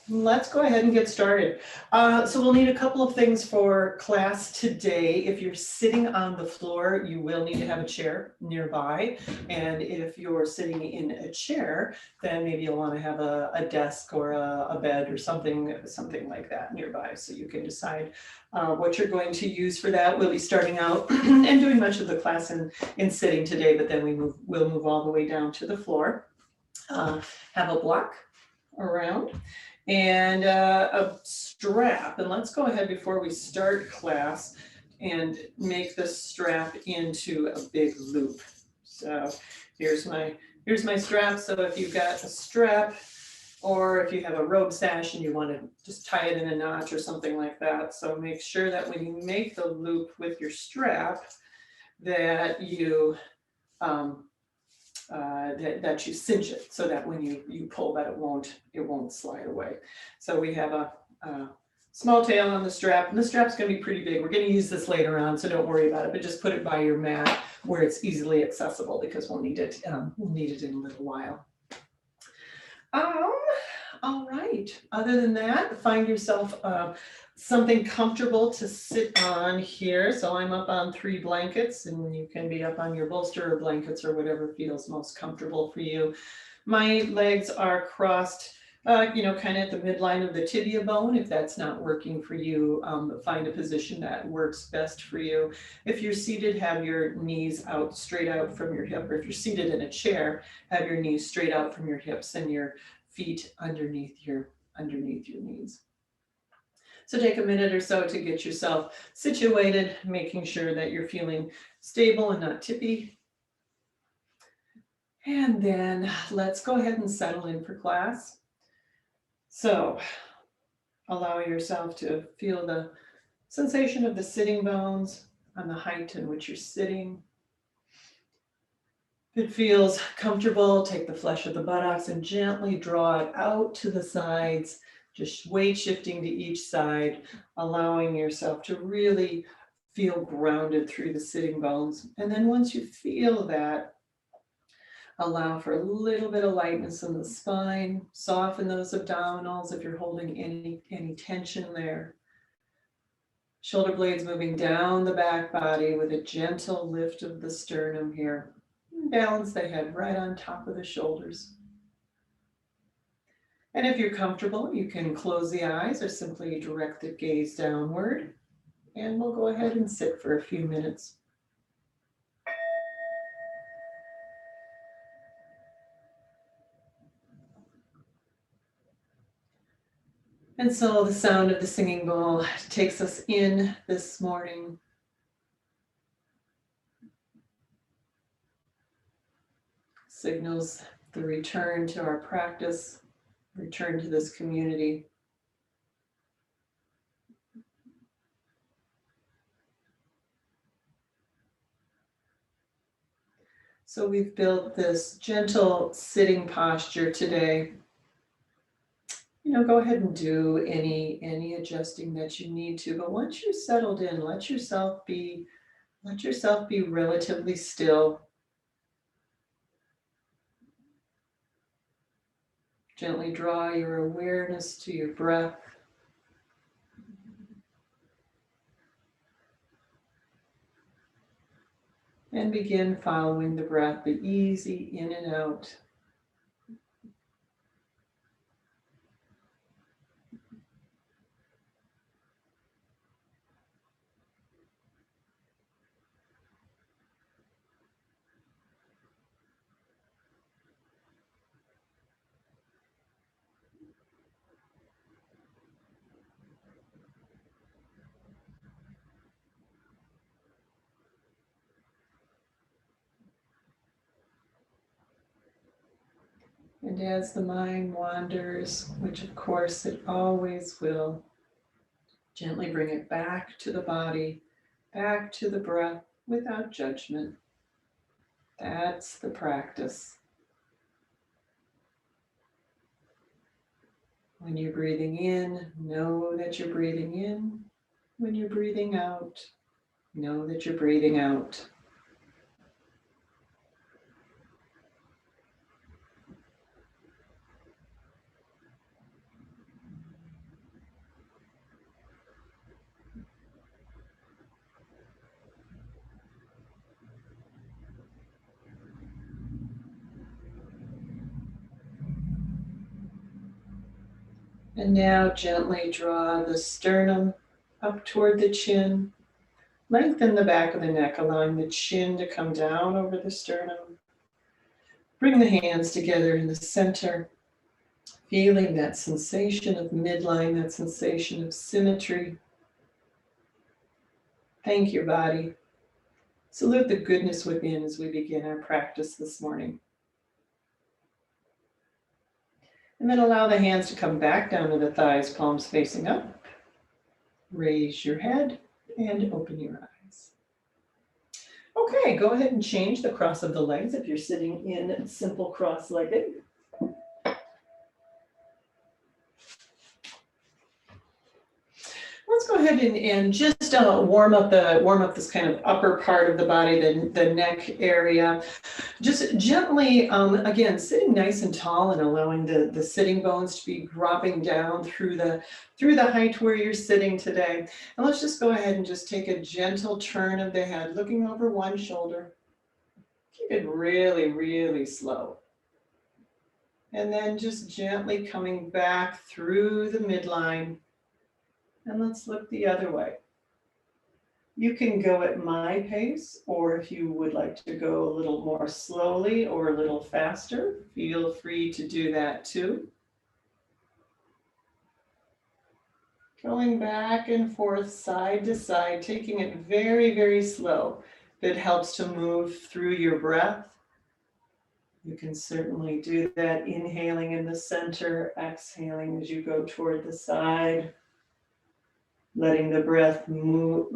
let's go ahead and get started. So we'll need a couple of things for class today. If you're sitting on the floor, you will need to have a chair nearby. And if you're sitting in a chair, then maybe you'll want to have a desk or a bed or something like that nearby, so you can decide what you're going to use for that. We'll be starting out and doing much of the class in sitting today, but then we'll move all the way down to the floor. Have a block around and a strap. And let's go ahead before we start class and make the strap into a big loop. So here's my strap. So if you've got a strap, or if you have a robe sash and you want to just tie it in a notch or something like that. So make sure that when you make the loop with your strap, that you that you cinch it so that when you pull that it won't slide away. So we have a small tail on the strap, and the strap's going to be pretty big. We're going to use this later on, so don't worry about it, but just put it by your mat where it's easily accessible, because we'll need it in a little while. All right, other than that, find yourself something comfortable to sit on here. So I'm up on 3 blankets, and you can be up on your bolster or blankets or whatever feels most comfortable for you. My legs are crossed, kind of at the midline of the tibia bone. If that's not working for you, find a position that works best for you. If you're seated, have your knees out, straight out from your hip, or if you're seated in a chair, have your knees straight out from your hips and your feet underneath your knees. So take a minute or so to get yourself situated, making sure that you're feeling stable and not tippy. And then let's go ahead and settle in for class. So allow yourself to feel the sensation of the sitting bones on the height in which you're sitting. If it feels comfortable, take the flesh of the buttocks and gently draw it out to the sides, just weight shifting to each side, allowing yourself to really feel grounded through the sitting bones. And then once you feel that, allow for a little bit of lightness in the spine, soften those abdominals if you're holding any tension there. Shoulder blades moving down the back body with a gentle lift of the sternum here. Balance the head right on top of the shoulders. And if you're comfortable, you can close the eyes or simply direct the gaze downward. And we'll go ahead and sit for a few minutes. And so the sound of the singing bowl takes us in this morning. Signals the return to our practice, return to this community. So we've built this gentle sitting posture today. Go ahead and do any adjusting that you need to, but once you're settled in, let yourself be relatively still. Gently draw your awareness to your breath. And begin following the breath, the easy in and out. And as the mind wanders, which of course it always will, gently bring it back to the body, back to the breath without judgment. That's the practice. When you're breathing in, know that you're breathing in. When you're breathing out, know that you're breathing out. And now gently draw the sternum up toward the chin. Lengthen the back of the neck, allowing the chin to come down over the sternum. Bring the hands together in the center, feeling that sensation of midline, that sensation of symmetry. Thank your body. Salute the goodness within as we begin our practice this morning. And then allow the hands to come back down to the thighs, palms facing up. Raise your head and open your eyes. Okay, go ahead and change the cross of the legs if you're sitting in simple cross-legged. Let's go ahead and just warm up this kind of upper part of the body, the neck area. Just gently, again, sitting nice and tall and allowing the sitting bones to be dropping down through the height where you're sitting today. And let's just go ahead and just take a gentle turn of the head, looking over one shoulder. Keep it really, really slow. And then just gently coming back through the midline. And let's look the other way. You can go at my pace, or if you would like to go a little more slowly or a little faster, feel free to do that too. Going back and forth, side to side, taking it very, very slow. That helps to move through your breath. You can certainly do that, inhaling in the center, exhaling as you go toward the side. Letting the breath move,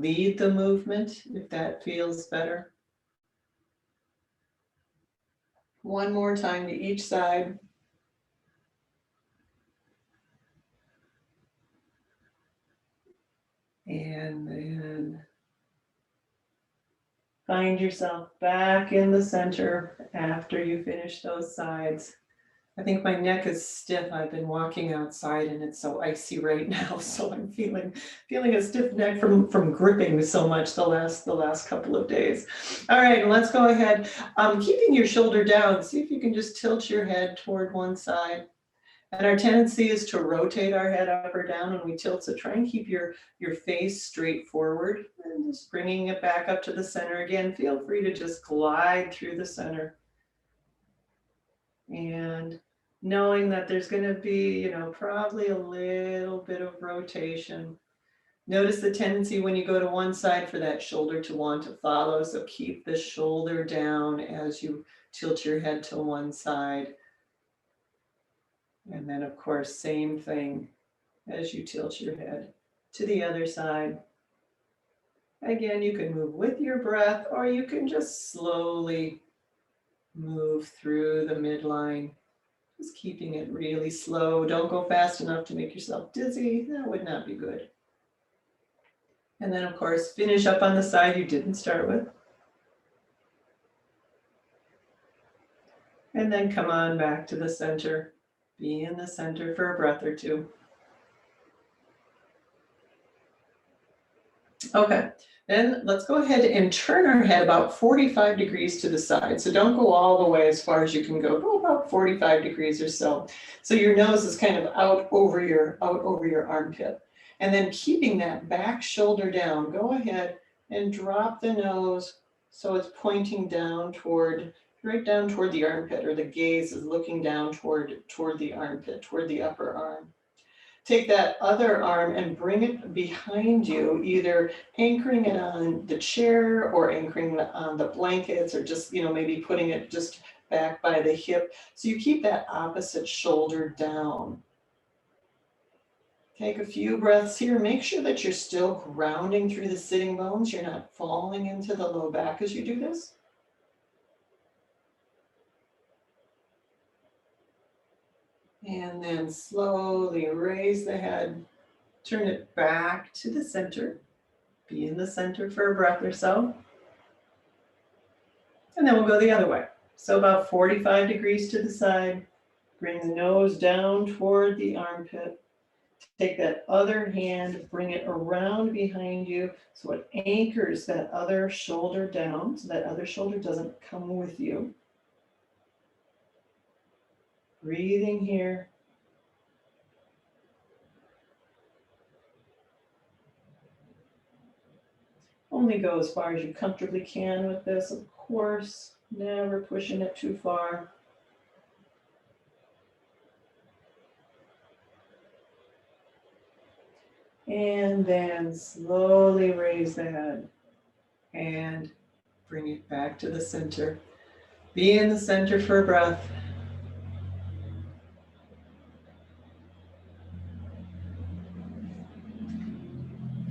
lead the movement, if that feels better. One more time to each side. And then find yourself back in the center after you finish those sides. I think my neck is stiff. I've been walking outside and it's so icy right now. So I'm feeling a stiff neck from gripping so much the last couple of days. All right, let's go ahead. Keeping your shoulder down, see if you can just tilt your head toward one side. And our tendency is to rotate our head up or down when we tilt. So try and keep your face straight forward and just bringing it back up to the center. Again, feel free to just glide through the center. And knowing that there's going to be, probably a little bit of rotation. Notice the tendency when you go to one side for that shoulder to want to follow. So keep the shoulder down as you tilt your head to one side. And then, of course, same thing as you tilt your head to the other side. Again, you can move with your breath, or you can just slowly move through the midline. Just keeping it really slow. Don't go fast enough to make yourself dizzy. That would not be good. And then, of course, finish up on the side you didn't start with. And then come on back to the center. Be in the center for a breath or two. Okay, then let's go ahead and turn our head about 45 degrees to the side. So don't go all the way as far as you can go. Go about 45 degrees or so. So your nose is kind of out over your armpit. And then keeping that back shoulder down, go ahead and drop the nose so it's pointing down right down toward the armpit, or the gaze is looking down toward the armpit, toward the upper arm. Take that other arm and bring it behind you, either anchoring it on the chair or anchoring it on the blankets, or just, maybe putting it just back by the hip. So you keep that opposite shoulder down. Take a few breaths here. Make sure that you're still grounding through the sitting bones. You're not falling into the low back as you do this. And then slowly raise the head, turn it back to the center. Be in the center for a breath or so. And then we'll go the other way. So about 45 degrees to the side. Bring the nose down toward the armpit. Take that other hand, bring it around behind you so it anchors that other shoulder down, so that other shoulder doesn't come with you. Breathing here. Only go as far as you comfortably can with this, of course, never pushing it too far. And then slowly raise the head and bring it back to the center. Be in the center for a breath.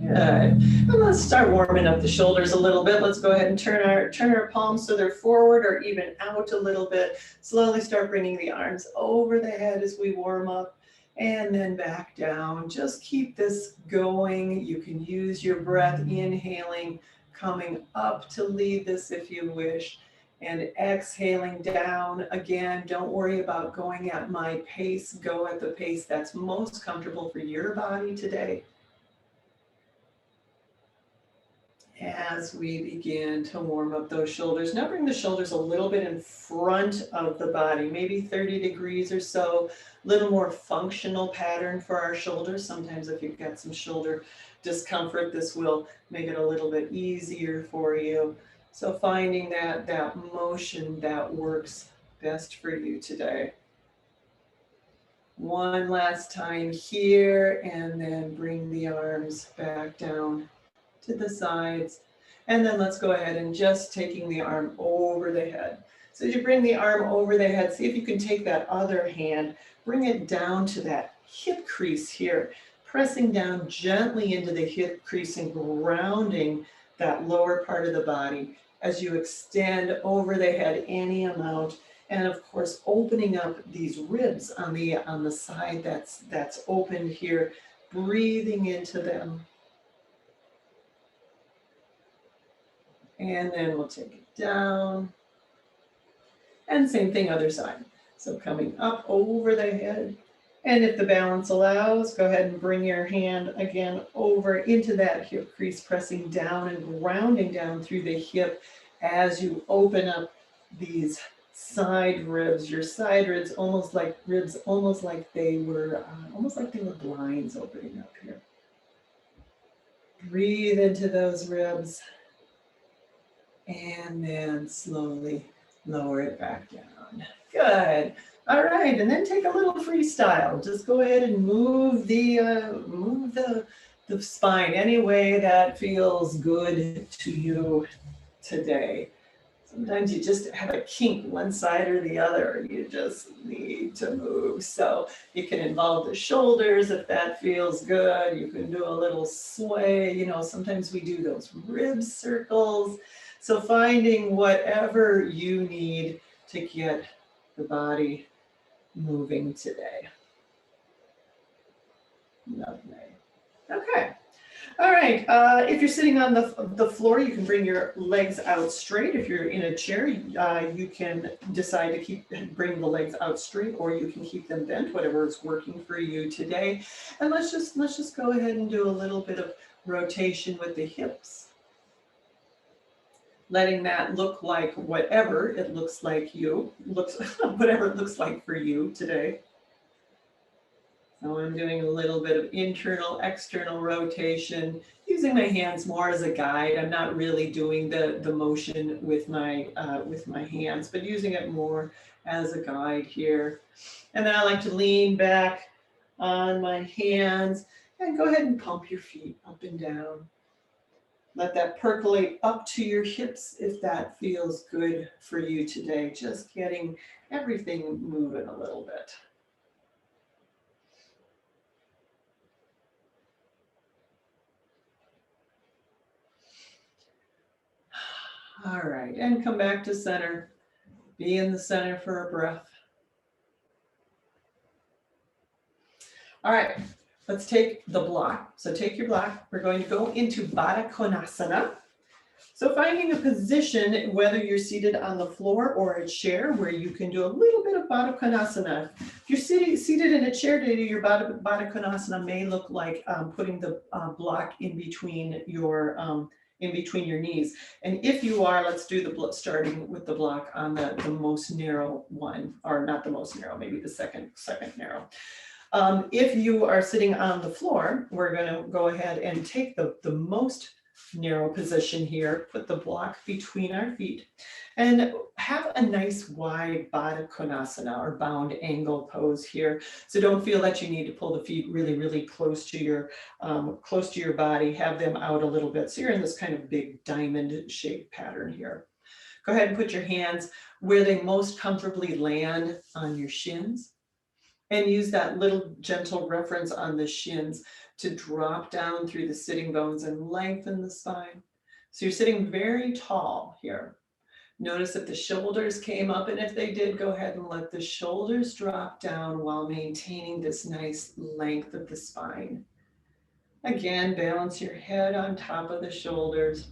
Good. And let's start warming up the shoulders a little bit. Let's go ahead and turn our palms so they're forward or even out a little bit. Slowly start bringing the arms over the head as we warm up and then back down. Just keep this going. You can use your breath, inhaling, coming up to lead this if you wish, and exhaling down. Again, don't worry about going at my pace. Go at the pace that's most comfortable for your body today. As we begin to warm up those shoulders. Now bring the shoulders a little bit in front of the body, maybe 30 degrees or so, a little more functional pattern for our shoulders. Sometimes if you've got some shoulder discomfort, this will make it a little bit easier for you. So finding that motion that works best for you today. One last time here, and then bring the arms back down to the sides. And then let's go ahead and just taking the arm over the head. So as you bring the arm over the head, see if you can take that other hand, bring it down to that hip crease here, pressing down gently into the hip crease and grounding that lower part of the body as you extend over the head any amount. And of course, opening up these ribs on the side that's open here, breathing into them. And then we'll take it down. And same thing, other side. So coming up over the head. And if the balance allows, go ahead and bring your hand again over into that hip crease, pressing down and grounding down through the hip as you open up these side ribs. Your side ribs almost like they were blinds opening up here. Breathe into those ribs. And then slowly lower it back down. Good. All right, and then take a little freestyle. Just go ahead and move the spine any way that feels good to you today. Sometimes you just have a kink one side or the other. You just need to move. So it can involve the shoulders if that feels good. You can do a little sway. You know, sometimes we do those rib circles. So finding whatever you need to get the body moving today. Lovely. Okay. All right. If you're sitting on the floor, you can bring your legs out straight. If you're in a chair, you can decide to bring the legs out straight, or you can keep them bent, whatever is working for you today. And let's just go ahead and do a little bit of rotation with the hips. Letting that look like whatever it looks like whatever it looks like for you today. So I'm doing a little bit of internal, external rotation, using my hands more as a guide. I'm not really doing the motion with my hands, but using it more as a guide here. And then I like to lean back on my hands and go ahead and pump your feet up and down. Let that percolate up to your hips if that feels good for you today. Just getting everything moving a little bit. All right, and come back to center. Be in the center for a breath. All right. Let's take the block. So take your block. We're going to go into Bada Konasana. So finding a position, whether you're seated on the floor or a chair, where you can do a little bit of Bada Konasana. If you're seated in a chair today, your Bada Konasana may look like putting the block in between your knees. And if you are, let's do starting with the block on the most narrow one, or not the most narrow, maybe the second narrow. If you are sitting on the floor, we're going to go ahead and take the most narrow position here. Put the block between our feet and have a nice wide Bada Konasana or bound angle pose here. So don't feel that you need to pull the feet really, really close to your body. Have them out a little bit. So you're in this kind of big diamond shaped pattern here. Go ahead and put your hands where they most comfortably land on your shins. And use that little gentle reference on the shins to drop down through the sitting bones and lengthen the spine. So you're sitting very tall here. Notice if the shoulders came up, and if they did, go ahead and let the shoulders drop down while maintaining this nice length of the spine. Again, balance your head on top of the shoulders.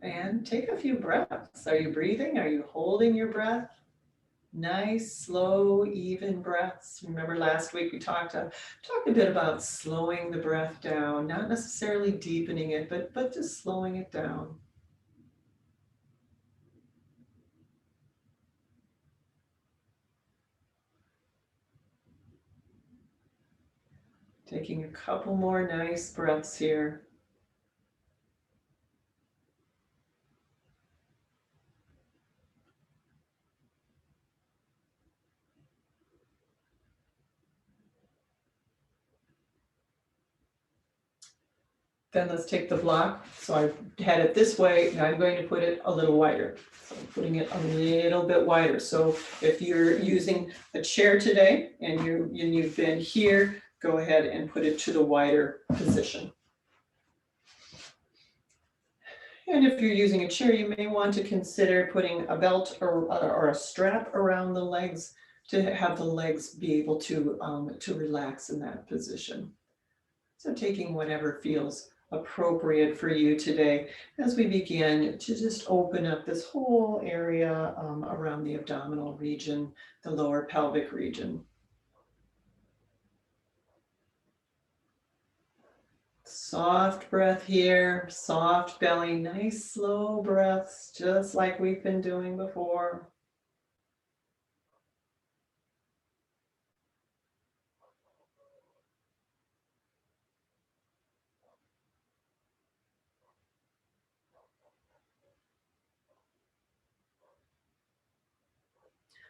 And take a few breaths. Are you breathing? Are you holding your breath? Nice, slow, even breaths. Remember last week we talked a bit about slowing the breath down, not necessarily deepening it, but just slowing it down. Taking a couple more nice breaths here. Then let's take the block. So I've had it this way, and I'm going to put it a little wider. So I'm putting it a little bit wider. So if you're using a chair today and you've been here, go ahead and put it to the wider position. And if you're using a chair, you may want to consider putting a belt or a strap around the legs to have the legs be able to relax in that position. So taking whatever feels appropriate for you today as we begin to just open up this whole area around the abdominal region, the lower pelvic region. Soft breath here, soft belly, nice slow breaths, just like we've been doing before.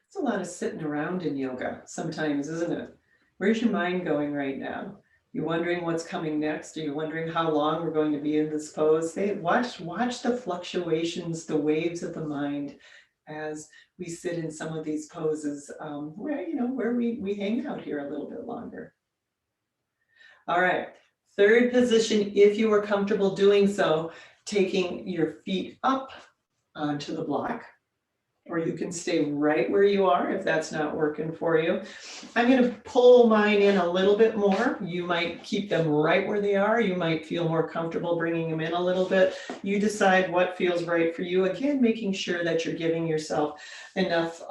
It's a lot of sitting around in yoga sometimes, isn't it? Where's your mind going right now? You wondering what's coming next? Are you wondering how long we're going to be in this pose? Watch the fluctuations, the waves of the mind as we sit in some of these poses where we hang out here a little bit longer. All right, third position, if you are comfortable doing so, taking your feet up onto the block. Or you can stay right where you are if that's not working for you. I'm going to pull mine in a little bit more. You might keep them right where they are. You might feel more comfortable bringing them in a little bit. You decide what feels right for you. Again, making sure that you're giving yourself enough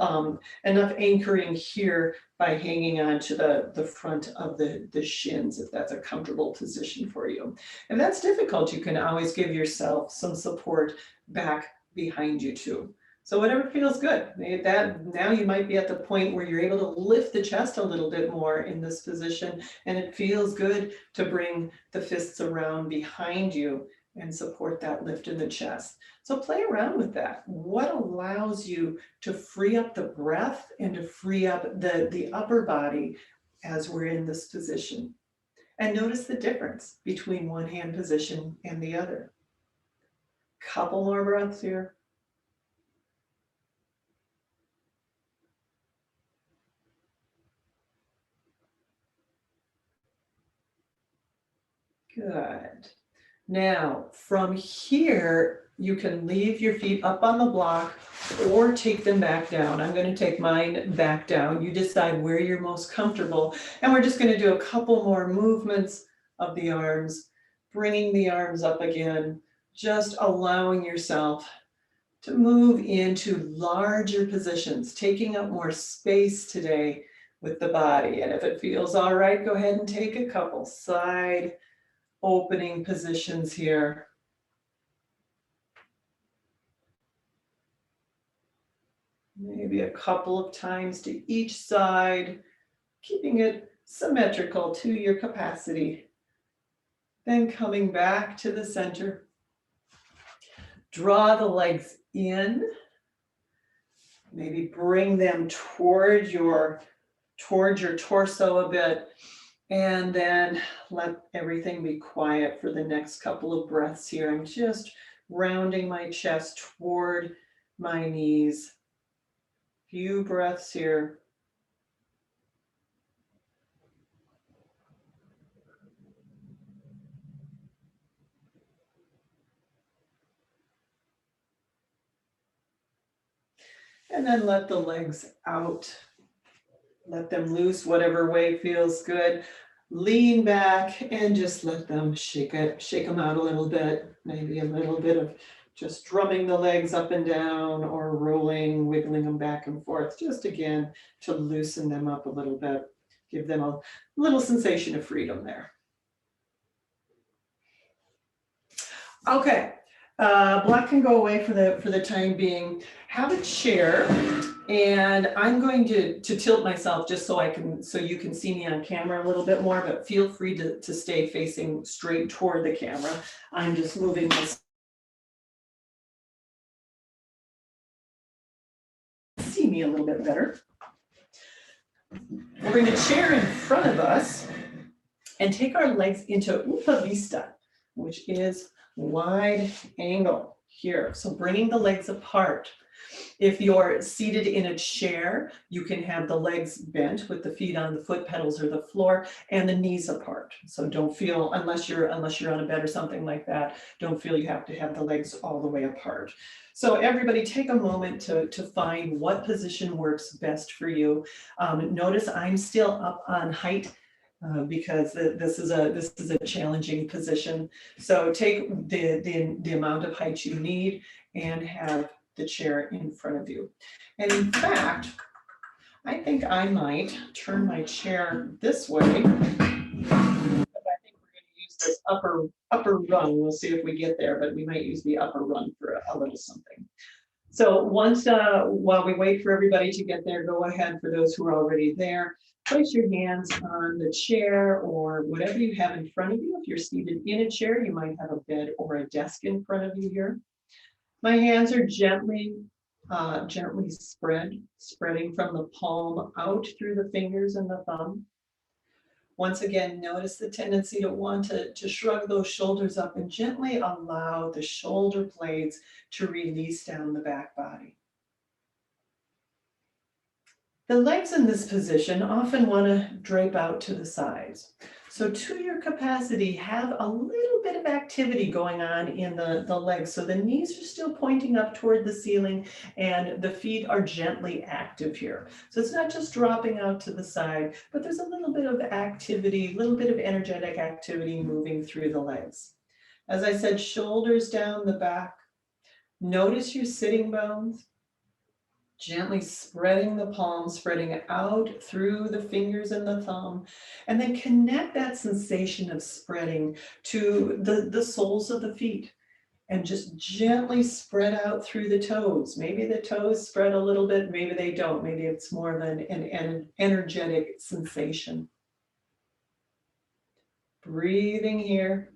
anchoring here by hanging on to the front of the shins, if that's a comfortable position for you. If that's difficult, you can always give yourself some support back behind you too. So whatever feels good. Now you might be at the point where you're able to lift the chest a little bit more in this position, and it feels good to bring the fists around behind you and support that lift in the chest. So play around with that. What allows you to free up the breath and to free up the upper body as we're in this position? And notice the difference between one hand position and the other. Couple more breaths here. Good. Now, from here, you can leave your feet up on the block or take them back down. I'm going to take mine back down. You decide where you're most comfortable. And we're just going to do a couple more movements of the arms, bringing the arms up again, just allowing yourself to move into larger positions, taking up more space today with the body. And if it feels all right, go ahead and take a couple side opening positions here. Maybe a couple of times to each side, keeping it symmetrical to your capacity. Then coming back to the center. Draw the legs in. Maybe bring them toward your torso a bit. And then let everything be quiet for the next couple of breaths here. I'm just rounding my chest toward my knees. Few breaths here. And then let the legs out. Let them loose whatever way feels good. Lean back and just let them shake them out a little bit. Maybe a little bit of just drumming the legs up and down or rolling, wiggling them back and forth. Just again, to loosen them up a little bit. Give them a little sensation of freedom there. Okay, block can go away for the time being. Have a chair, and I'm going to tilt myself just so you can see me on camera a little bit more, but feel free to stay facing straight toward the camera. I'm just moving this. See me a little bit better. We're going to chair in front of us and take our legs into Upavista, which is wide angle here. So bringing the legs apart. If you're seated in a chair, you can have the legs bent with the feet on the foot pedals or the floor and the knees apart. So don't feel, unless you're on a bed or something like that, don't feel you have to have the legs all the way apart. So everybody take a moment to find what position works best for you. Notice I'm still up on height because this is a challenging position. So take the amount of height you need and have the chair in front of you. And in fact, I think I might turn my chair this way. I think we're going to use this upper rung. We'll see if we get there, but we might use the upper rung for a little something. So once, while we wait for everybody to get there, go ahead, for those who are already there, place your hands on the chair or whatever you have in front of you. If you're seated in a chair, you might have a bed or a desk in front of you here. My hands are gently spreading from the palm out through the fingers and the thumb. Once again, notice the tendency to want to shrug those shoulders up and gently allow the shoulder blades to release down the back body. The legs in this position often want to drape out to the sides. So to your capacity, have a little bit of activity going on in the legs. So the knees are still pointing up toward the ceiling and the feet are gently active here. So it's not just dropping out to the side, but there's a little bit of activity, a little bit of energetic activity moving through the legs. As I said, shoulders down the back. Notice your sitting bones. Gently spreading the palms, spreading out through the fingers and the thumb, and then connect that sensation of spreading to the soles of the feet, and just gently spread out through the toes. Maybe the toes spread a little bit, maybe they don't. Maybe it's more of an energetic sensation. Breathing here.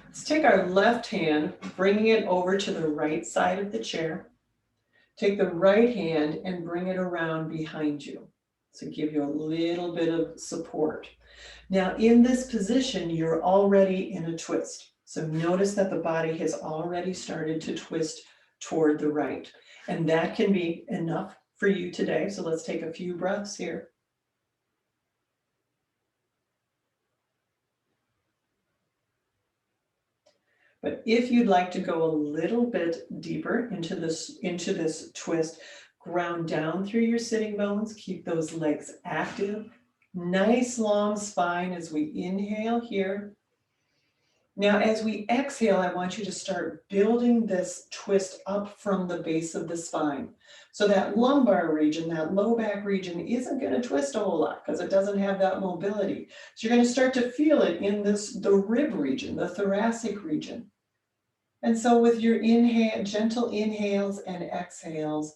Let's take our left hand, bringing it over to the right side of the chair. Take the right hand and bring it around behind you to give you a little bit of support. Now in this position, you're already in a twist. So notice that the body has already started to twist toward the right. And that can be enough for you today. So let's take a few breaths here. But if you'd like to go a little bit deeper into this twist, ground down through your sitting bones, keep those legs active. Nice long spine as we inhale here. Now, as we exhale, I want you to start building this twist up from the base of the spine. So that lumbar region, that low back region isn't going to twist a whole lot because it doesn't have that mobility. So you're going to start to feel it in the rib region, the thoracic region. And so with your gentle inhales and exhales,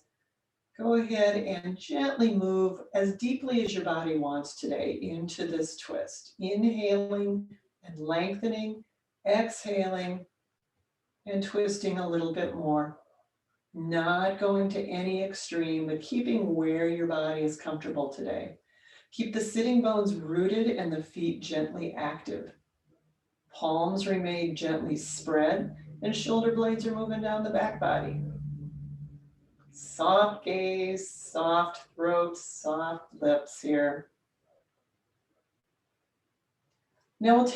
Go ahead and gently move as deeply as your body wants today into this twist. Inhaling and lengthening, exhaling and twisting a little bit more. Not going to any extreme, but keeping where your body is comfortable today. Keep the sitting bones rooted and the feet gently active. Palms remain gently spread and shoulder blades are moving down the back body. Soft gaze, soft throat, soft lips here. Now we'll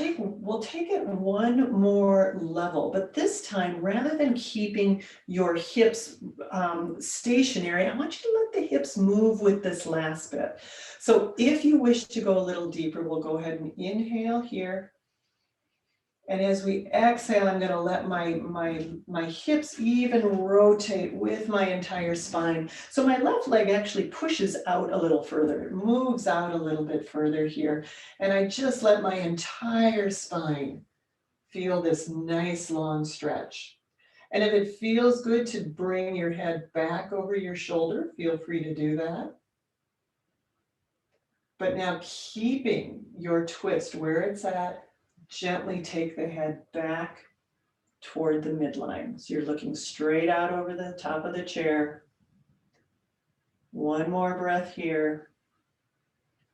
take it one more level, but this time, rather than keeping your hips stationary, I want you to let the hips move with this last bit. So if you wish to go a little deeper, we'll go ahead and inhale here. And as we exhale, I'm going to let my hips even rotate with my entire spine. So my left leg actually pushes out a little further. It moves out a little bit further here. And I just let my entire spine feel this nice long stretch. And if it feels good to bring your head back over your shoulder, feel free to do that. But now keeping your twist where it's at, gently take the head back toward the midline. So you're looking straight out over the top of the chair. One more breath here.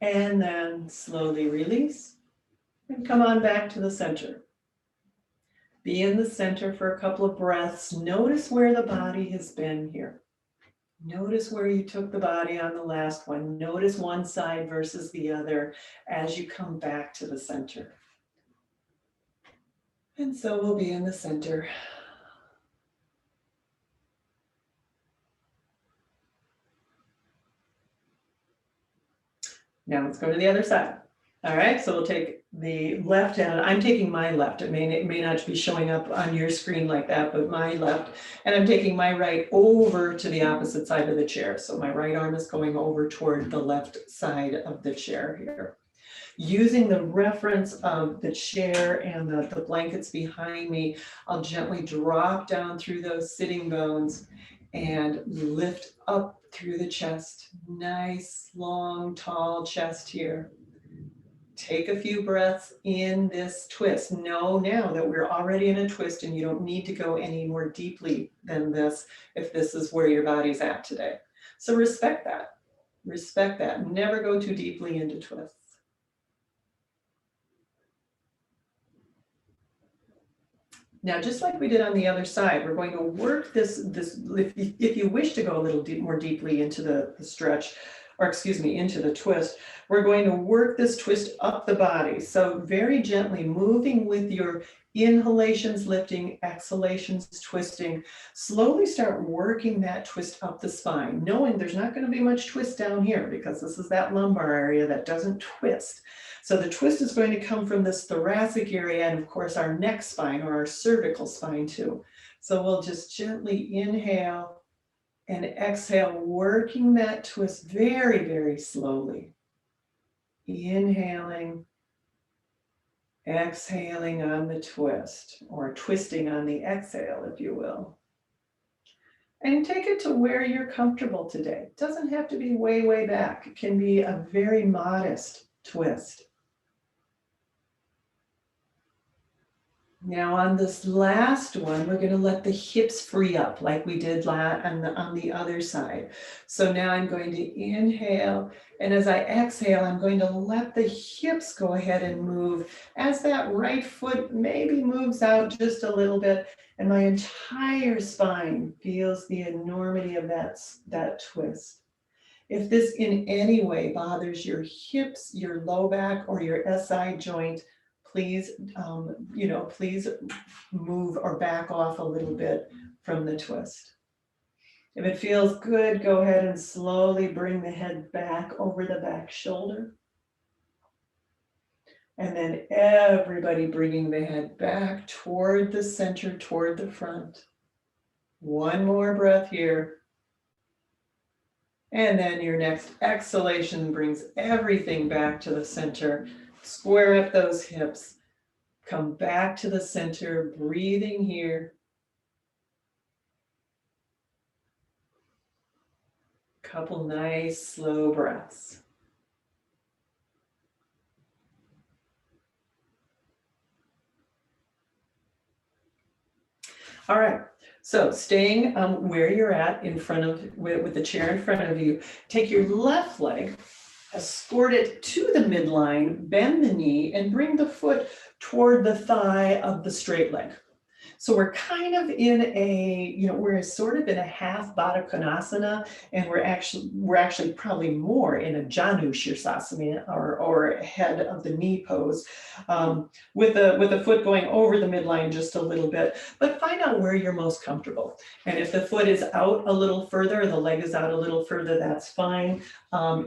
And then slowly release and come on back to the center. Be in the center for a couple of breaths. Notice where the body has been here. Notice where you took the body on the last one. Notice one side versus the other as you come back to the center. And so we'll be in the center. Now let's go to the other side. All right, so we'll take the left hand. I'm taking my left. It may not be showing up on your screen like that, but my left. And I'm taking my right over to the opposite side of the chair. So my right arm is going over toward the left side of the chair here. Using the reference of the chair and the blankets behind me, I'll gently drop down through those sitting bones and lift up through the chest. Nice, long, tall chest here. Take a few breaths in this twist. Know now that we're already in a twist and you don't need to go any more deeply than this if this is where your body's at today. So respect that. Respect that. Never go too deeply into twists. Now, just like we did on the other side, we're going to work this if you wish to go a little more deeply into the stretch, or excuse me, into the twist, we're going to work this twist up the body. So very gently moving with your inhalations, lifting, exhalations, twisting. Slowly start working that twist up the spine, knowing there's not going to be much twist down here because this is that lumbar area that doesn't twist. So the twist is going to come from this thoracic area and of course our neck spine or our cervical spine too. So we'll just gently inhale and exhale, working that twist very, very slowly. Inhaling, exhaling on the twist, or twisting on the exhale, if you will. And take it to where you're comfortable today. It doesn't have to be way, way back. It can be a very modest twist. Now on this last one, we're going to let the hips free up like we did on the other side. So now I'm going to inhale, and as I exhale, I'm going to let the hips go ahead and move as that right foot maybe moves out just a little bit, and my entire spine feels the enormity of that twist. If this in any way bothers your hips, your low back, or your SI joint, please, please move or back off a little bit from the twist. If it feels good, go ahead and slowly bring the head back over the back shoulder. And then everybody bringing the head back toward the center, toward the front. One more breath here. And then your next exhalation brings everything back to the center. Square up those hips. Come back to the center, breathing here. Couple nice slow breaths. All right, so staying where you're at in front of, with the chair in front of you, take your left leg, escort it to the midline, bend the knee, and bring the foot toward the thigh of the straight leg. So we're kind of in a, we're sort of in a half Bada Konasana, and we're actually probably more in a Janu Shirsasana or head of the knee pose, with the foot going over the midline just a little bit. But find out where you're most comfortable. And if the foot is out a little further, the leg is out a little further, that's fine.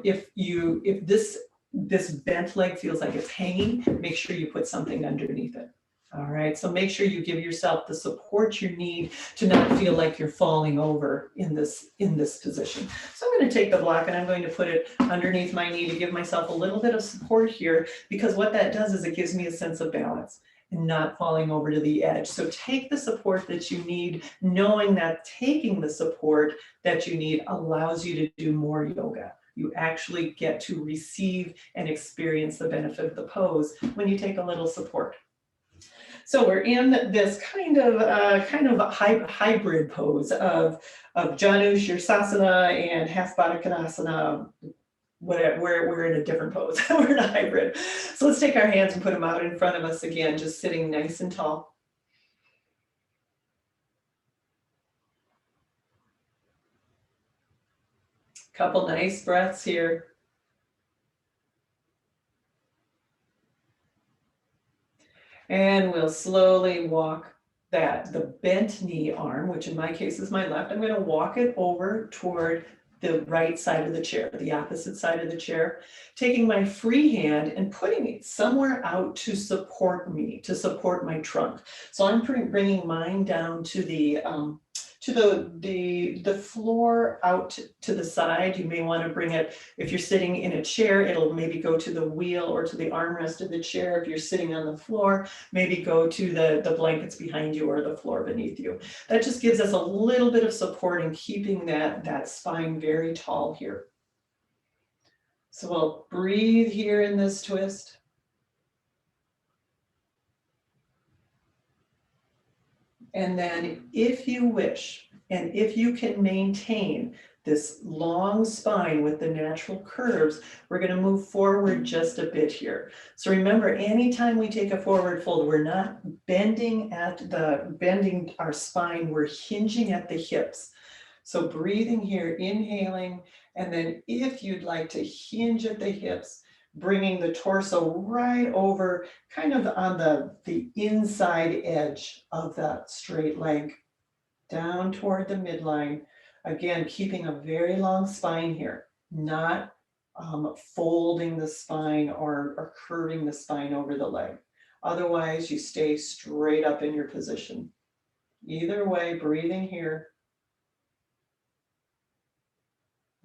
If this bent leg feels like it's hanging, make sure you put something underneath it. All right, so make sure you give yourself the support you need to not feel like you're falling over in this position. So I'm going to take the block and I'm going to put it underneath my knee to give myself a little bit of support here, because what that does is it gives me a sense of balance and not falling over to the edge. So take the support that you need, knowing that taking the support that you need allows you to do more yoga. You actually get to receive and experience the benefit of the pose when you take a little support. So we're in this kind of hybrid pose of Janu Shirsasana and half Badakanasana. We're in a different pose. We're in a hybrid. So let's take our hands and put them out in front of us again, just sitting nice and tall. Couple nice breaths here. And we'll slowly walk the bent knee arm, which in my case is my left, I'm going to walk it over toward the right side of the chair, the opposite side of the chair, taking my free hand and putting it somewhere out to support me, to support my trunk. So I'm bringing mine down to the floor, out to the side. You may want to bring it, if you're sitting in a chair, it'll maybe go to the wheel or to the armrest of the chair. If you're sitting on the floor, maybe go to the blankets behind you or the floor beneath you. That just gives us a little bit of support in keeping that spine very tall here. So we'll breathe here in this twist. And then if you wish, and if you can maintain this long spine with the natural curves, we're going to move forward just a bit here. So remember, anytime we take a forward fold, we're not bending our spine, we're hinging at the hips. So breathing here, inhaling, and then if you'd like to hinge at the hips, bringing the torso right over, kind of on the inside edge of that straight leg, down toward the midline. Again, keeping a very long spine here, not folding the spine or curving the spine over the leg. Otherwise, you stay straight up in your position. Either way, breathing here.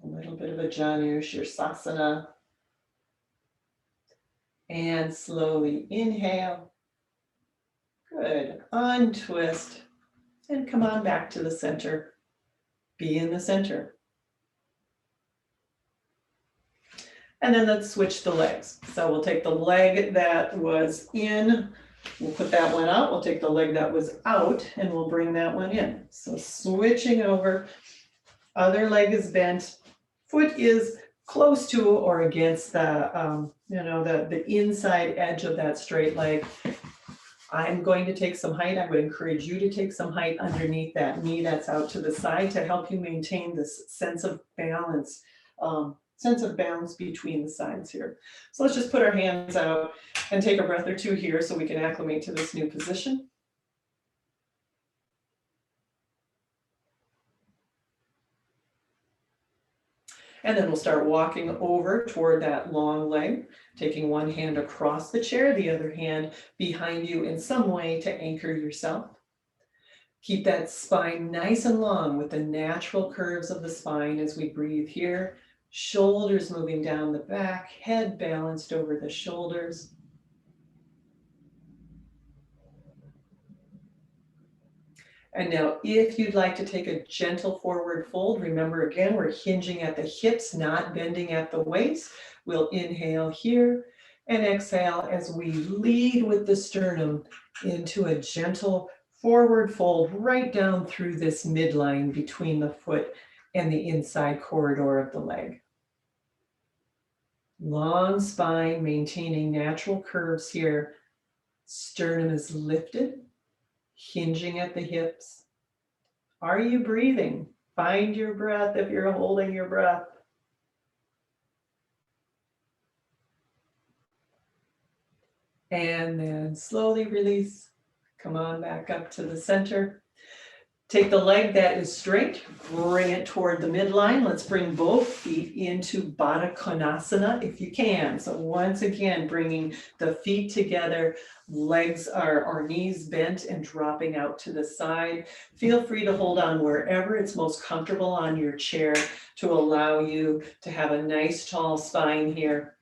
A little bit of a Janu Shirsasana. And slowly inhale. Good. Untwist. And come on back to the center. Be in the center. And then let's switch the legs. So we'll take the leg that was in, we'll put that one out. We'll take the leg that was out and we'll bring that one in. So switching over, other leg is bent, foot is close to or against the inside edge of that straight leg. I'm going to take some height. I would encourage you to take some height underneath that knee that's out to the side to help you maintain this sense of balance between the sides here. So let's just put our hands out and take a breath or two here so we can acclimate to this new position. And then we'll start walking over toward that long leg, taking one hand across the chair, the other hand behind you in some way to anchor yourself. Keep that spine nice and long with the natural curves of the spine as we breathe here. Shoulders moving down the back, head balanced over the shoulders. And now if you'd like to take a gentle forward fold, remember again, we're hinging at the hips, not bending at the waist. We'll inhale here and exhale as we lead with the sternum into a gentle forward fold right down through this midline between the foot and the inside corridor of the leg. Long spine, maintaining natural curves here. Sternum is lifted, hinging at the hips. Are you breathing? Find your breath if you're holding your breath. And then slowly release. Come on back up to the center. Take the leg that is straight, bring it toward the midline. Let's bring both feet into Bada Konasana if you can. So once again, bringing the feet together, legs or knees bent and dropping out to the side. Feel free to hold on wherever it's most comfortable on your chair to allow you to have a nice tall spine here.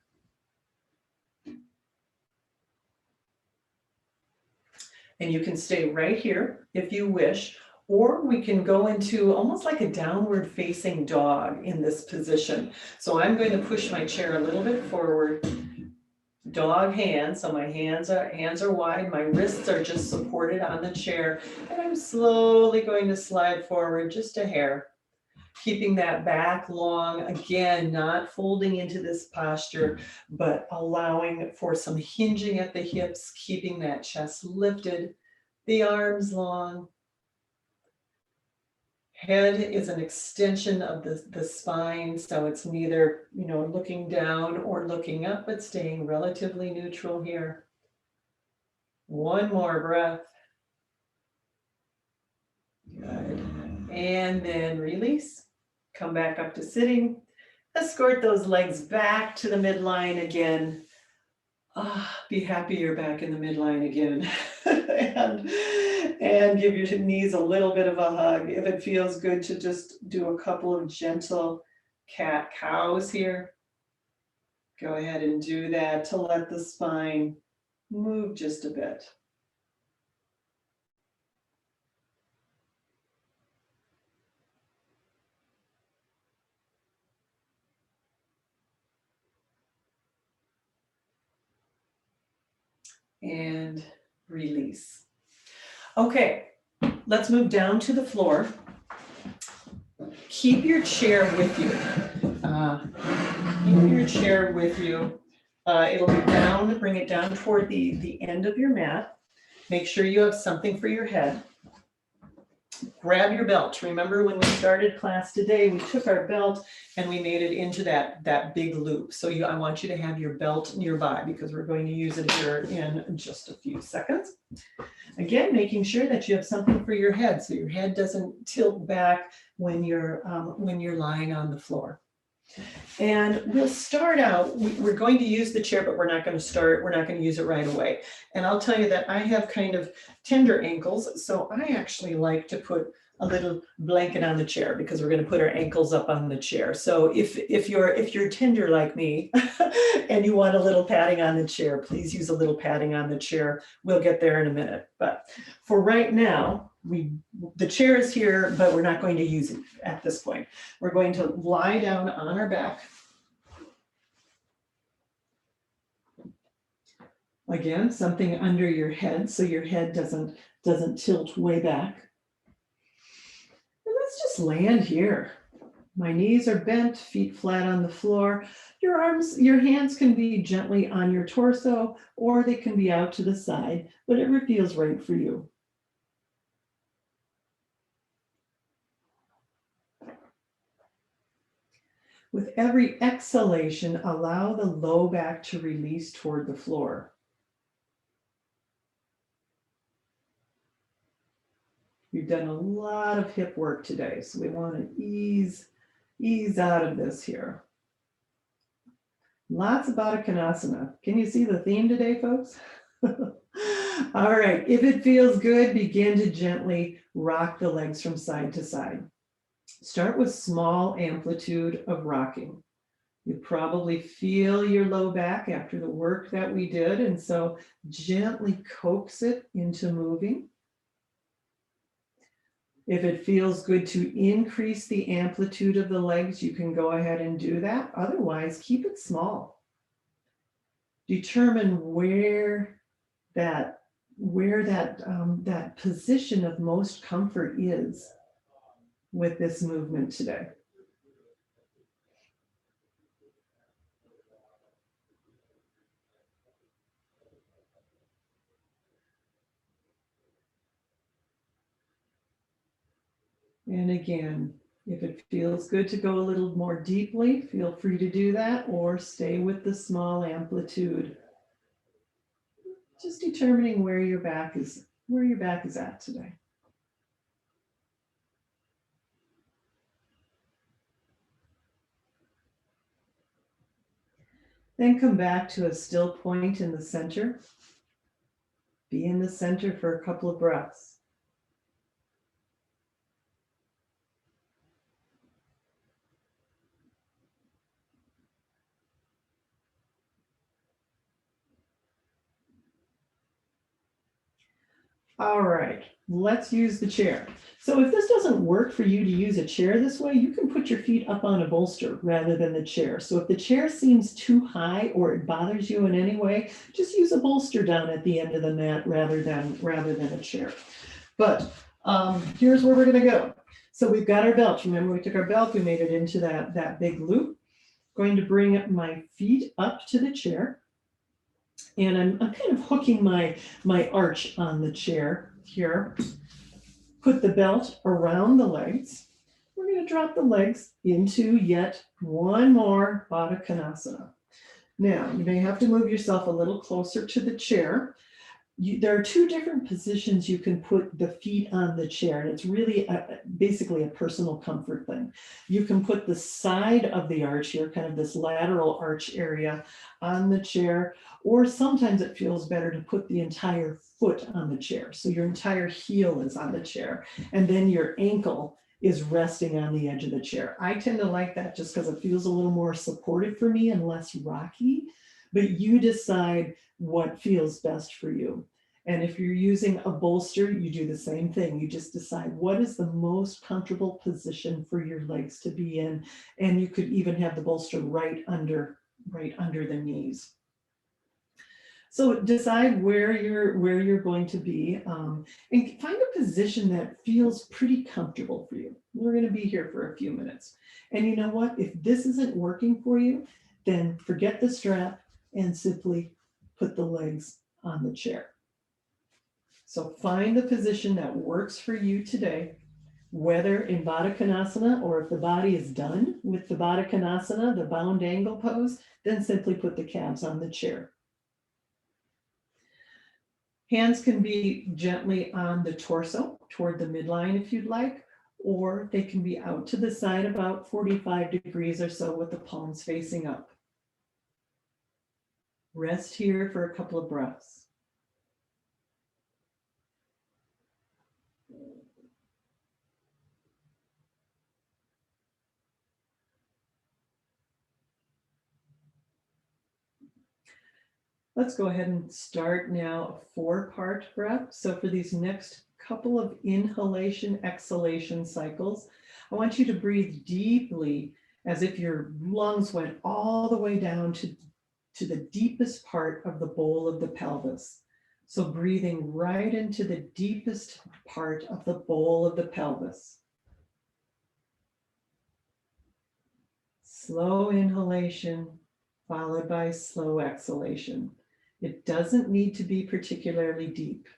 And you can stay right here if you wish. Or we can go into almost like a downward facing dog in this position. So I'm going to push my chair a little bit forward. Dog hands, so my hands are wide, my wrists are just supported on the chair, and I'm slowly going to slide forward just a hair. Keeping that back long, again, not folding into this posture, but allowing for some hinging at the hips, keeping that chest lifted, the arms long. Head is an extension of the spine, so it's neither, looking down or looking up, but staying relatively neutral here. One more breath. Good. And then release. Come back up to sitting. Escort those legs back to the midline again. Be happy you're back in the midline again. and give your knees a little bit of a hug. If it feels good to just do a couple of gentle cat cows here, go ahead and do that to let the spine move just a bit. And release. Okay, let's move down to the floor. Keep your chair with you. Keep your chair with you. It'll be down, bring it down toward the end of your mat. Make sure you have something for your head. Grab your belt. Remember when we started class today, we took our belt and we made it into that big loop. So I want you to have your belt nearby because we're going to use it here in just a few seconds. Again, making sure that you have something for your head so your head doesn't tilt back when you're lying on the floor. And we'll start out, we're going to use the chair, but we're not going to use it right away. And I'll tell you that I have kind of tender ankles, so I actually like to put a little blanket on the chair because we're going to put our ankles up on the chair. So if you're tender like me and you want a little padding on the chair, please use a little padding on the chair. We'll get there in a minute. But for right now, the chair is here, but we're not going to use it at this point. We're going to lie down on our back. Again, something under your head so your head doesn't tilt way back. And let's just land here. My knees are bent, feet flat on the floor. Your hands can be gently on your torso, or they can be out to the side, whatever feels right for you. With every exhalation, allow the low back to release toward the floor. We've done a lot of hip work today, so we want to ease out of this here. Lots of Bada Konasana. Can you see the theme today, folks? All right, if it feels good, begin to gently rock the legs from side to side. Start with small amplitude of rocking. You probably feel your low back after the work that we did, and so gently coax it into moving. If it feels good to increase the amplitude of the legs, you can go ahead and do that. Otherwise, keep it small. Determine where that position of most comfort is with this movement today. And again, if it feels good to go a little more deeply, feel free to do that, or stay with the small amplitude. Just determining where your back is at today. Then come back to a still point in the center. Be in the center for a couple of breaths. All right, let's use the chair. So if this doesn't work for you to use a chair this way, you can put your feet up on a bolster rather than the chair. So if the chair seems too high or it bothers you in any way, just use a bolster down at the end of the mat rather than a chair. But here's where we're going to go. So we've got our belt. Remember, we took our belt, we made it into that big loop. Going to bring my feet up to the chair. And I'm kind of hooking my arch on the chair here. Put the belt around the legs. We're going to drop the legs into yet one more Baddha Konasana. Now, you may have to move yourself a little closer to the chair. There are two different positions you can put the feet on the chair, and it's really basically a personal comfort thing. You can put the side of the arch here, kind of this lateral arch area on the chair, or sometimes it feels better to put the entire foot on the chair. So your entire heel is on the chair, and then your ankle is resting on the edge of the chair. I tend to like that just because it feels a little more supportive for me and less rocky, but you decide what feels best for you. And if you're using a bolster, you do the same thing. You just decide what is the most comfortable position for your legs to be in. And you could even have the bolster right under the knees. So decide where you're going to be, and find a position that feels pretty comfortable for you. We're going to be here for a few minutes. And you know what? If this isn't working for you, then forget the strap and simply put the legs on the chair. So find the position that works for you today, whether in Bada Konasana or if the body is done with the Bada Konasana, the bound angle pose, then simply put the calves on the chair. Hands can be gently on the torso toward the midline if you'd like, or they can be out to the side about 45 degrees or so with the palms facing up. Rest here for a couple of breaths. Let's go ahead and start now a 4-part breath. So for these next couple of inhalation, exhalation cycles, I want you to breathe deeply as if your lungs went all the way down to the deepest part of the bowl of the pelvis. So breathing right into the deepest part of the bowl of the pelvis. Slow inhalation followed by slow exhalation. It doesn't need to be particularly deep.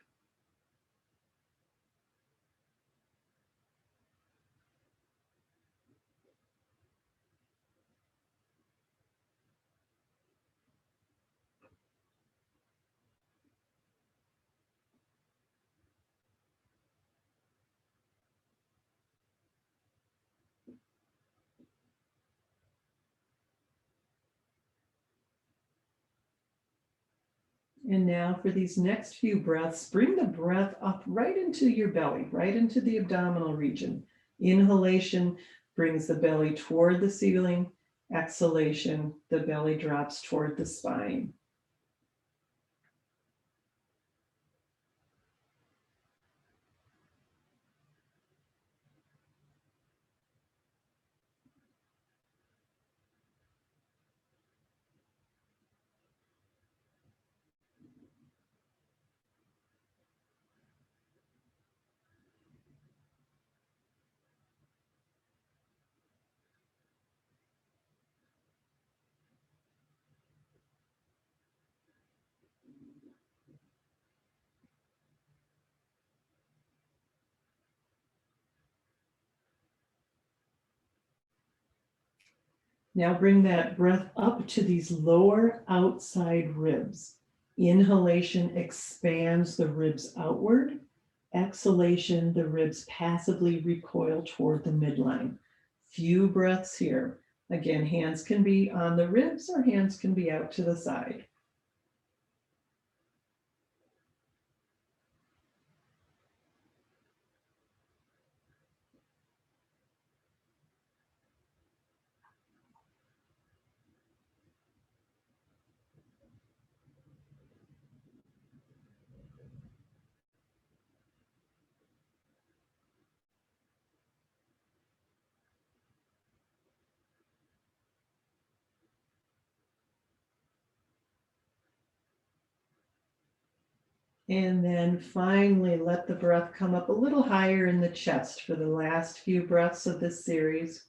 And now for these next few breaths, bring the breath up right into your belly, right into the abdominal region. Inhalation brings the belly toward the ceiling. Exhalation, the belly drops toward the spine. Now bring that breath up to these lower outside ribs. Inhalation expands the ribs outward. Exhalation, the ribs passively recoil toward the midline. Few breaths here. Again, hands can be on the ribs or hands can be out to the side. And then finally, let the breath come up a little higher in the chest for the last few breaths of this series.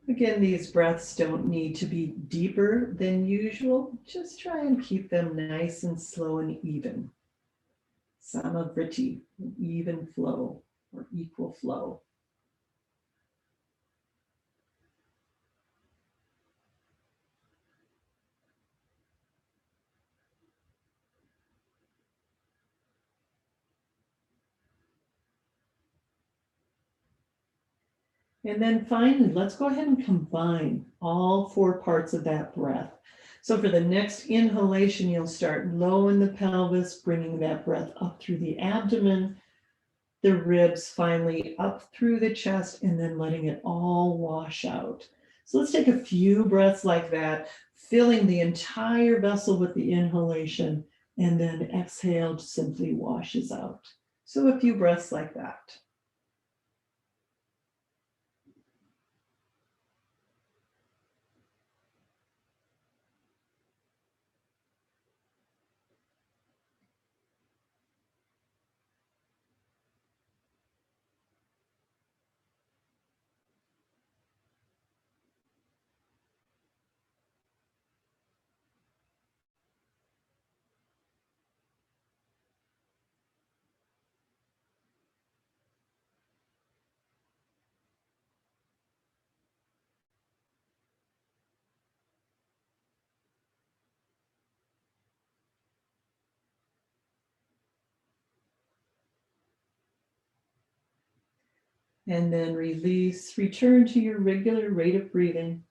Again, these breaths don't need to be deeper than usual. Just try and keep them nice and slow and even. Samavriti, even flow or equal flow. And then finally, let's go ahead and combine all four parts of that breath. So for the next inhalation, you'll start low in the pelvis, bringing that breath up through the abdomen, the ribs, finally up through the chest, and then letting it all wash out. So let's take a few breaths like that, filling the entire vessel with the inhalation, and then exhaled simply washes out. So a few breaths like that. And then release, return to your regular rate of breathing.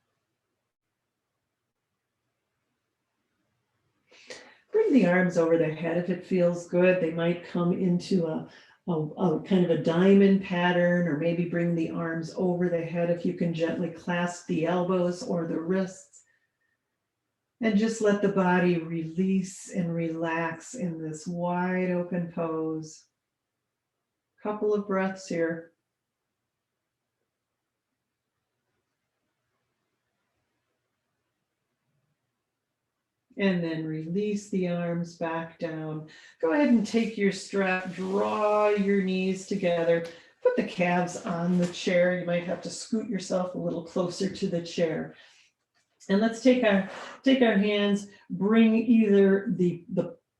Bring the arms over the head if it feels good. They might come into a kind of a diamond pattern, or maybe bring the arms over the head if you can gently clasp the elbows or the wrists. And just let the body release and relax in this wide open pose. Couple of breaths here. And then release the arms back down. Go ahead and take your strap, draw your knees together, put the calves on the chair. You might have to scoot yourself a little closer to the chair. And let's take our hands, bring either the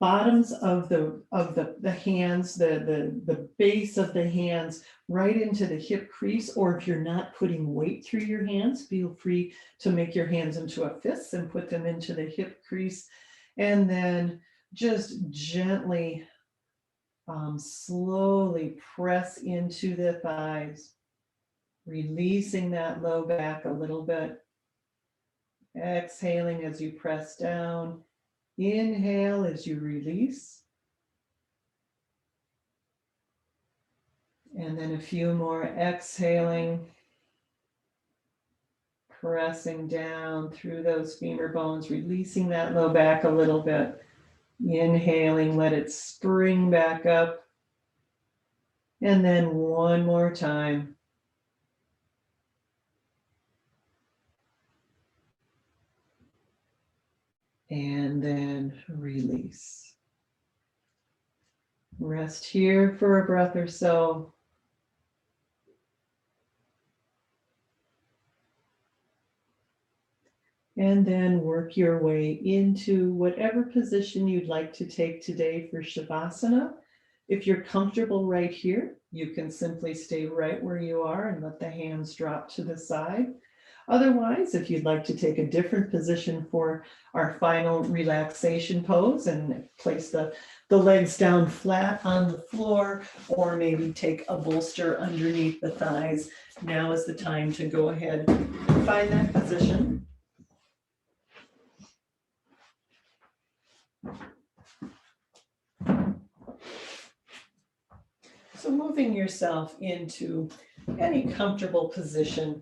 bottoms of the hands, the base of the hands right into the hip crease, or if you're not putting weight through your hands, feel free to make your hands into a fist and put them into the hip crease. And then just gently, slowly press into the thighs, releasing that low back a little bit. Exhaling as you press down. Inhale as you release. And then a few more exhaling. Pressing down through those femur bones, releasing that low back a little bit. Inhaling, let it spring back up. And then one more time. And then release. Rest here for a breath or so. And then work your way into whatever position you'd like to take today for Shavasana. If you're comfortable right here, you can simply stay right where you are and let the hands drop to the side. Otherwise, if you'd like to take a different position for our final relaxation pose and place the legs down flat on the floor, or maybe take a bolster underneath the thighs, now is the time to go ahead and find that position. So moving yourself into any comfortable position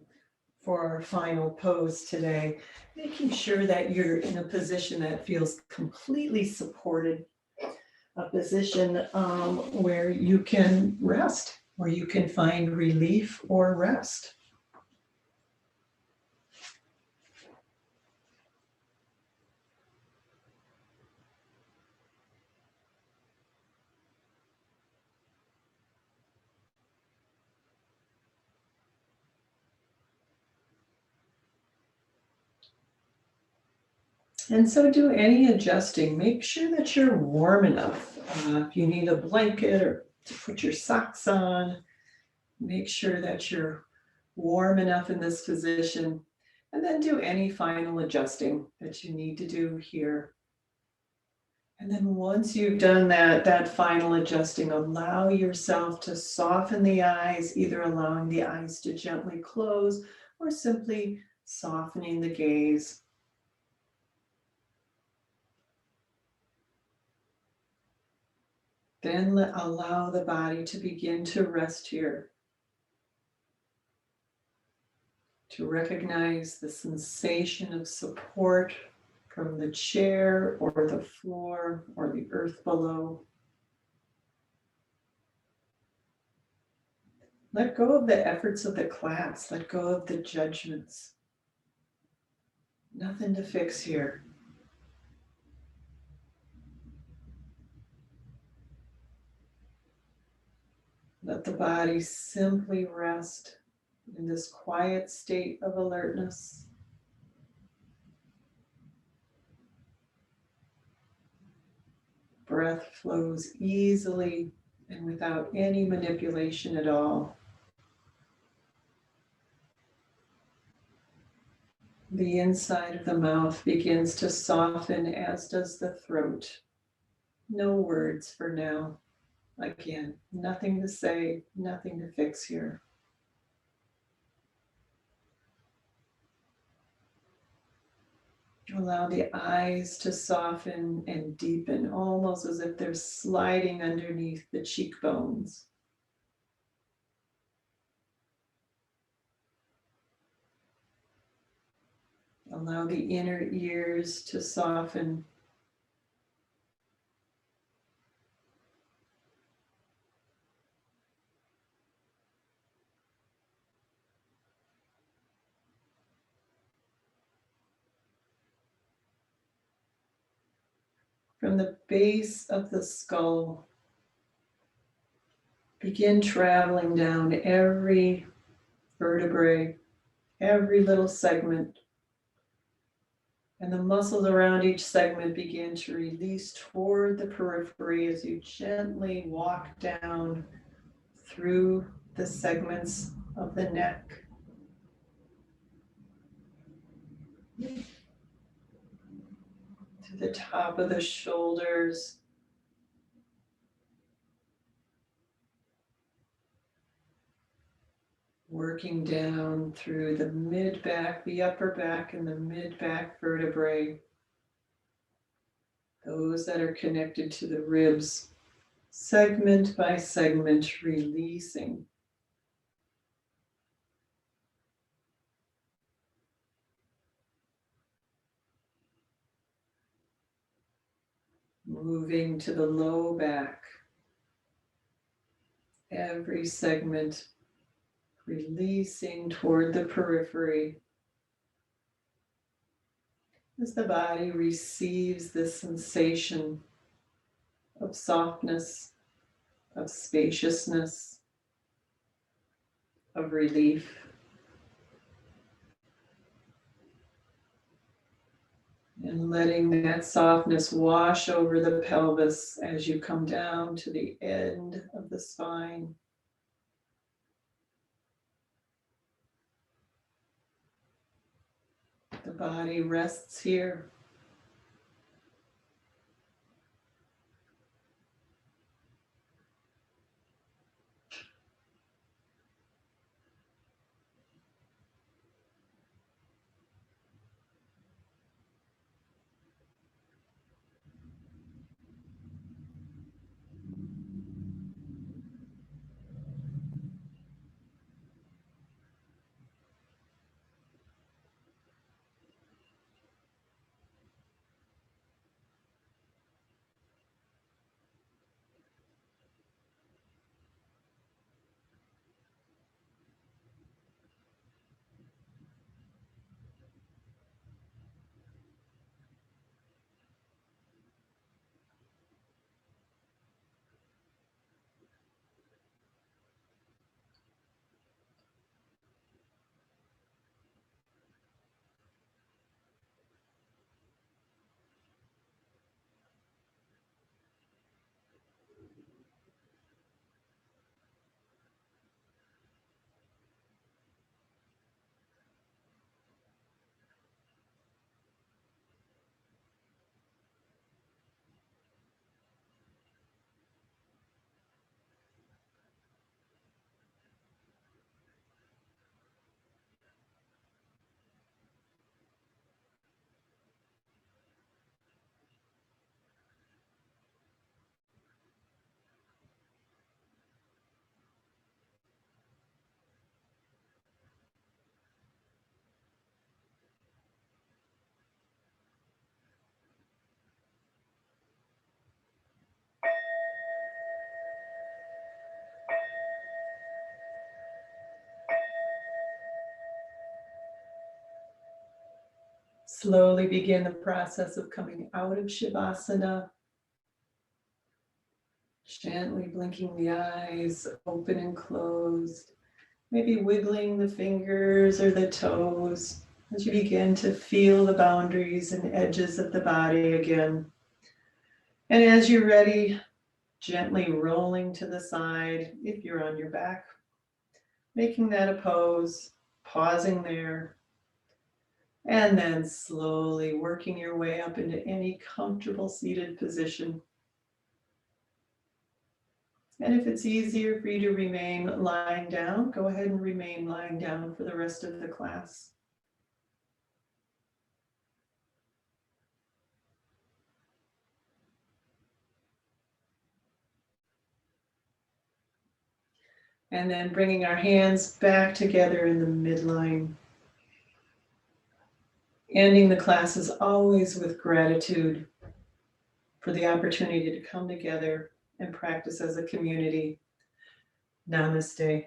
for our final pose today, making sure that you're in a position that feels completely supported, a position where you can rest, where you can find relief or rest. And so do any adjusting. Make sure that you're warm enough. If you need a blanket or to put your socks on, make sure that you're warm enough in this position. And then do any final adjusting that you need to do here. And then once you've done that final adjusting, allow yourself to soften the eyes, either allowing the eyes to gently close or simply softening the gaze. Then allow the body to begin to rest here. To recognize the sensation of support from the chair or the floor or the earth below. Let go of the efforts of the class. Let go of the judgments. Nothing to fix here. Let the body simply rest in this quiet state of alertness. Breath flows easily and without any manipulation at all. The inside of the mouth begins to soften, as does the throat. No words for now. Again, nothing to say, nothing to fix here. Allow the eyes to soften and deepen, almost as if they're sliding underneath the cheekbones. Allow the inner ears to soften. From the base of the skull, begin traveling down every vertebrae, every little segment. And the muscles around each segment begin to release toward the periphery as you gently walk down through the segments of the neck. To the top of the shoulders. Working down through the mid-back, the upper back, and the mid-back vertebrae. Those that are connected to the ribs, segment by segment, releasing. Moving to the low back. Every segment releasing toward the periphery as the body receives this sensation of softness, of spaciousness, of relief. And letting that softness wash over the pelvis as you come down to the end of the spine. The body rests here. Slowly begin the process of coming out of Shavasana. Gently blinking the eyes, open and closed. Maybe wiggling the fingers or the toes as you begin to feel the boundaries and edges of the body again. And as you're ready, gently rolling to the side if you're on your back, making that a pose, pausing there, and then slowly working your way up into any comfortable seated position. And if it's easier for you to remain lying down, go ahead and remain lying down for the rest of the class. And then bringing our hands back together in the midline. Ending the class as always with gratitude for the opportunity to come together and practice as a community. Namaste.